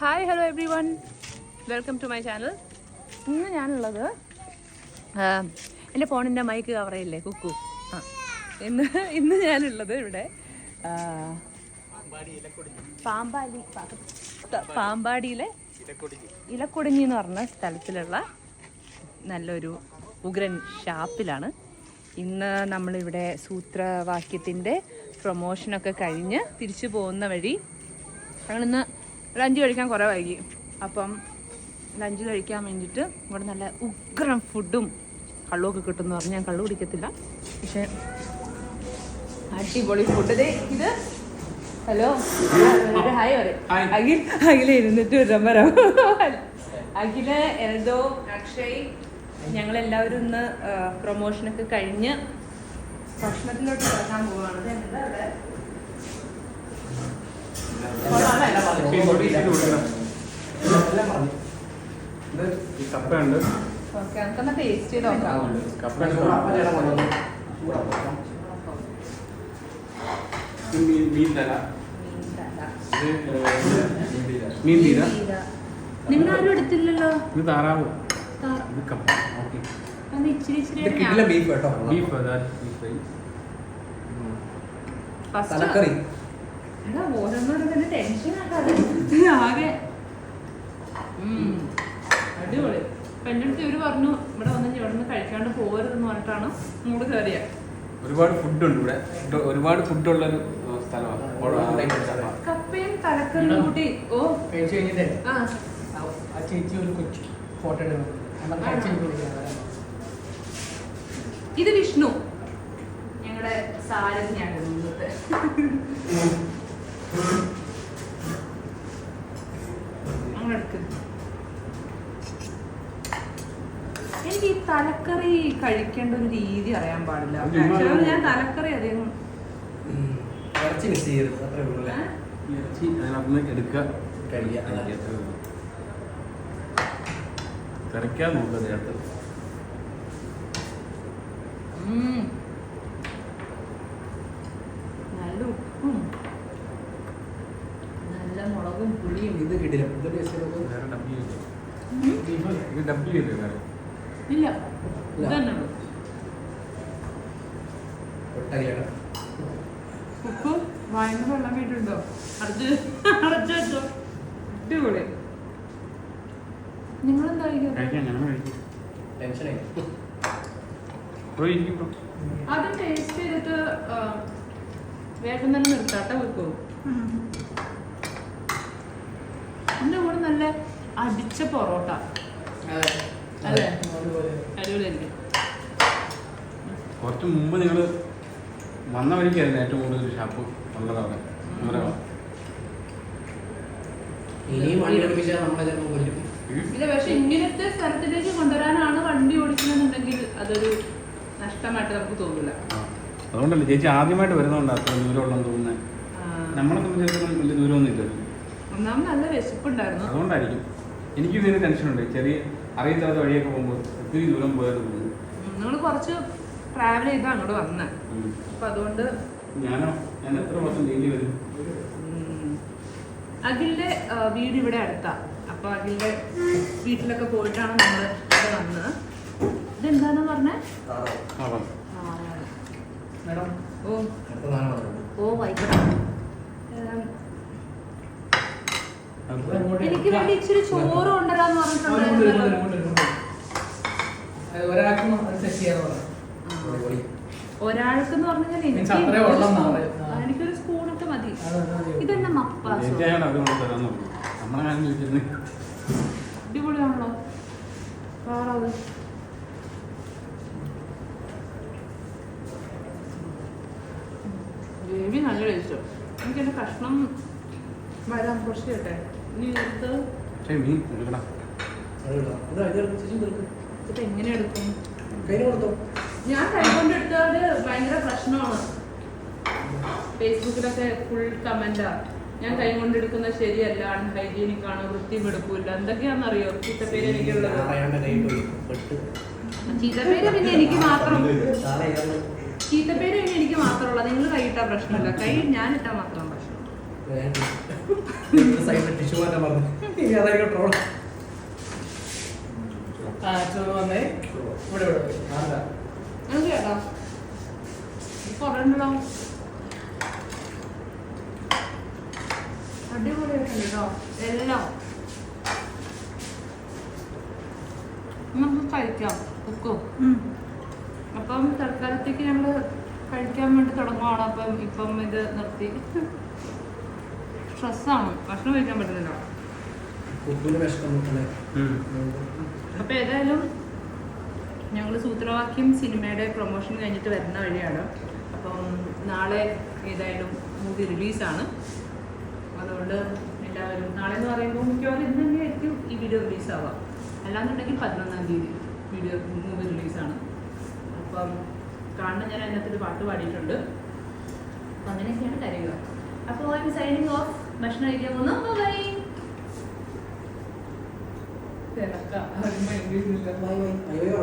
Hi hello everyone, welcome to my channel. ഇന്ന് ഞാനുള്ളത് എൻ്റെ ഫോണിൻ്റെ മൈക്ക് കവറയില്ലേ കുക്കു. ഇന്ന് ഞാനുള്ളത് ഇവിടെ പാമ്പാടിയിലെ ഇലക്കൊടിഞ്ഞി എന്ന് പറഞ്ഞ സ്ഥലത്തിലുള്ള നല്ലൊരു ഉഗ്രൻ ഷാപ്പിലാണ്. ഇന്ന് നമ്മളിവിടെ സൂത്രവാക്യത്തിൻ്റെ പ്രൊമോഷനൊക്കെ കഴിഞ്ഞ് തിരിച്ചു പോകുന്ന വഴി ഞങ്ങളിന്ന് ലഞ്ച് കഴിക്കാൻ കുറേ വൈകി. അപ്പം ലഞ്ച് കഴിക്കാൻ വേണ്ടിയിട്ട് ഇവിടെ നല്ല ഉഗ്രം ഫുഡും കള്ളുമൊക്കെ കിട്ടുമെന്ന് പറഞ്ഞ് ഞാൻ കള്ളു കുടിക്കത്തില്ല, പക്ഷേ അടിപൊളി ഫുഡ്. ഇത് ഹലോ ഹായ് പറയും അഖില ഇരുന്നിട്ട് വരാൻ അഖില എൽദോ അക്ഷയ് ഞങ്ങളെല്ലാവരും ഇന്ന് പ്രൊമോഷനൊക്കെ കഴിഞ്ഞ് ഭക്ഷണത്തിലോട്ട് കിടക്കാൻ പോവുകയാണ്. എന്താ അവിടെ നമുക്കൊന്ന് ടേസ്റ്റ് ചെയ്ത് നോക്കാം. നിങ്ങളാരും എടുത്തില്ലല്ലോ. താറാവ് ഇച്ചിരി ഇച്ചിരി ഓരോന്നോടെ ടെൻഷൻ ആക്കാതെ ആകെ അടിപൊളി. അപ്പൊ എൻ്റെ അടുത്ത് ഇവര് പറഞ്ഞു ഇവിടെ വന്ന് ഇവിടെ നിന്ന് കഴിക്കാണ്ട് പോകരുതെന്ന് പറഞ്ഞിട്ടാണ് ഇങ്ങോട്ട് കയറിയ. ഒരുപാട് ഫുഡുണ്ട് ഇവിടെ, ഒരുപാട് ഫുഡുള്ളൊരു സ്ഥലമാണ്. കപ്പയും തലക്കറിയും കൂട്ടി. ഓ ചേച്ചി ഒരു കൊച്ചു ഫോട്ടോ ഇത് വിഷ്ണു, ഞങ്ങളുടെ സാരഥിയാണ് ഇന്നത്തെ. അങ്ങനെ എടുക്ക്. എനിക്ക് ഈ തലക്കറി കഴിക്കേണ്ട ഒരു രീതി അറിയാൻ പാടില്ല. ആക്ച്വലി ഞാൻ തലക്കറി അധികം കറിക്കാൻ നോക്കുന്നത് ചേർത്ത് നല്ല ഉപ്പും നല്ല മുളകും പുളിയും. ഇത് കിട്ടില്ല. ഇത് ഡബ് ചെയ്തേ വേറെ ഇല്ല, ഇതന്നെ ഉപ്പ് വായന വെള്ളം വീട്ടുണ്ടോ? അടച്ചു വെച്ചോ. അടിപൊളി. നിങ്ങളെന്താ അത് ടേസ്റ്റ് ചെയ്തിട്ട് വേഗം തന്നെ നിർത്താട്ടെ വെക്കൂ. എൻ്റെ കൂടെ നല്ല അടിച്ച പൊറോട്ട. അതെ, അടിപൊളിയായിരിക്കും. കുറച്ച് മുമ്പ് നിങ്ങൾ വന്ന വഴിക്കായിരുന്നു ഏറ്റവും കൂടുതൽ ഷാപ്പ് ഉള്ളതാണ്. ഇല്ല, പക്ഷെ ഇങ്ങനത്തെ സ്ഥലത്തിലേക്ക് കൊണ്ടുവരാനാണ് വണ്ടി ഓടിക്കണമെന്നുണ്ടെങ്കിൽ അതൊരു നഷ്ടമായിട്ട് നമുക്ക് തോന്നില്ല. അതുകൊണ്ടല്ലേ ചേച്ചി ആദ്യമായിട്ട് വരുന്നതുകൊണ്ട് അത്ര ദൂരമുള്ളതെന്ന് തോന്നുന്നത്. നമ്മളെ സംബന്ധിച്ചിടത്തോളം വലിയ ദൂരമൊന്നും ഇല്ല. ഒന്നാമത് നല്ല വിശപ്പുണ്ടായിരുന്നു, അതുകൊണ്ടായിരിക്കും. എനിക്ക് ഇതിന് ടെൻഷനുണ്ട്. ചെറിയ അറിയത്താത്ത വഴിയൊക്കെ പോകുമ്പോൾ ഒത്തിരി ദൂരം പോയാൽ തോന്നുന്നു. നമ്മൾ കുറച്ച് ട്രാവൽ ചെയ്താൽ അങ്ങോട്ട് വന്നത്. അപ്പം അതുകൊണ്ട് ഞാൻ എത്ര വർഷം ഡെയിലി വരും. അഖിലിന്റെ വീട് ഇവിടെ അടുത്താ. അപ്പൊ അഖിലിന്റെ വീട്ടിലൊക്കെ പോയിട്ടാണ് നമ്മൾ ഇവിടെ വന്നത്. ഇതെന്താന്ന് പറഞ്ഞേ? ഓ വൈകിട്ട് എനിക്ക് വേണ്ടി ഇച്ചിരി ചോറ് കൊണ്ടുവരാന്ന് പറഞ്ഞിട്ടുണ്ടായിരുന്നു. ഒരാൾക്കെന്ന് പറഞ്ഞാൽ എനിക്കൊരു സ്പൂണൊക്കെ മതി. ഇതെന്നെ മപ്പാസ് അടിപൊളിയാണല്ലോ. വേറെ ഗ്രേവി നല്ല ടേസ്റ്റ്. എനിക്ക് എൻ്റെ കഷ്ണം വരാൻ കുറച്ച് കേട്ടെ. ഇനി എടുത്ത് ഇപ്പൊ എങ്ങനെ എടുക്കും? ഞാൻ കൈകൊണ്ട് എടുത്താൽ ഭയങ്കര പ്രശ്നമാണ്. ഫേസ്ബുക്കിലൊക്കെ ഫുൾ കമന്റാ, ഞാൻ കൈ കൊണ്ട് എടുക്കുന്നത് ശരിയല്ല, അൺഹൈജീനിക് ആണ്, വൃത്തിയും എടുക്കൂല, എന്തൊക്കെയാണെന്നറിയോ ചീത്തപ്പേര് എനിക്കുള്ളത്. ചീത്തപ്പേര് പിന്നെ എനിക്ക് മാത്രമുള്ള. നിങ്ങൾ കൈ ഇട്ടാ പ്രശ്നമില്ല, കൈ ഞാൻ ഇട്ടാ മാത്രം പ്രശ്നം. ഇനി അതായത് ട്രോൾ ആ വന്നേ ഇവിടെ ഇവിടെ ആണ്ടാ അത് കേട്ടോ കുറണ്ടല്ലോ അടിപൊളിയായിട്ടുണ്ട് കേട്ടോ എല്ലാം നമുക്ക് കഴിക്കാം ഉക്കും അപ്പം തൽക്കാലത്തേക്ക് ഞങ്ങൾ കഴിക്കാൻ വേണ്ടി തുടങ്ങുവാണ്. അപ്പം ഇപ്പം ഇത് നിർത്തി. സ്ട്രെസ്സാണ്, ഭക്ഷണം കഴിക്കാൻ പറ്റുന്നില്ല. ഫുഡിന് വിഷമം നോക്കണേ. അപ്പം ഏതായാലും ഞങ്ങൾ സൂത്രവാക്യം സിനിമയുടെ പ്രൊമോഷൻ കഴിഞ്ഞിട്ട് വരുന്ന വഴിയാണ്. അപ്പം നാളെ ഏതായാലും മൂവി റിലീസാണ്. അതുകൊണ്ട് എല്ലാവരും നാളെ എന്ന് പറയുമ്പോൾ മിക്കവാറും ഇന്ന് തന്നെയായിരിക്കും ഈ വീഡിയോ റിലീസാവാം. അല്ലാന്നുണ്ടെങ്കിൽ 11-ാം തീയതി മൂവി റിലീസാണ്. അപ്പം കാണുന്ന ഞാൻ അതിനകത്തൊരു പാട്ട് പാടിയിട്ടുണ്ട്. അപ്പം അങ്ങനെയൊക്കെയാണ് കാര്യങ്ങൾ. അപ്പോൾ ഐ എം സൈനിങ് ഓഫ്. ഭക്ഷണം കഴിക്കാൻ പോകുന്നു. ബൈ. അയ്യോ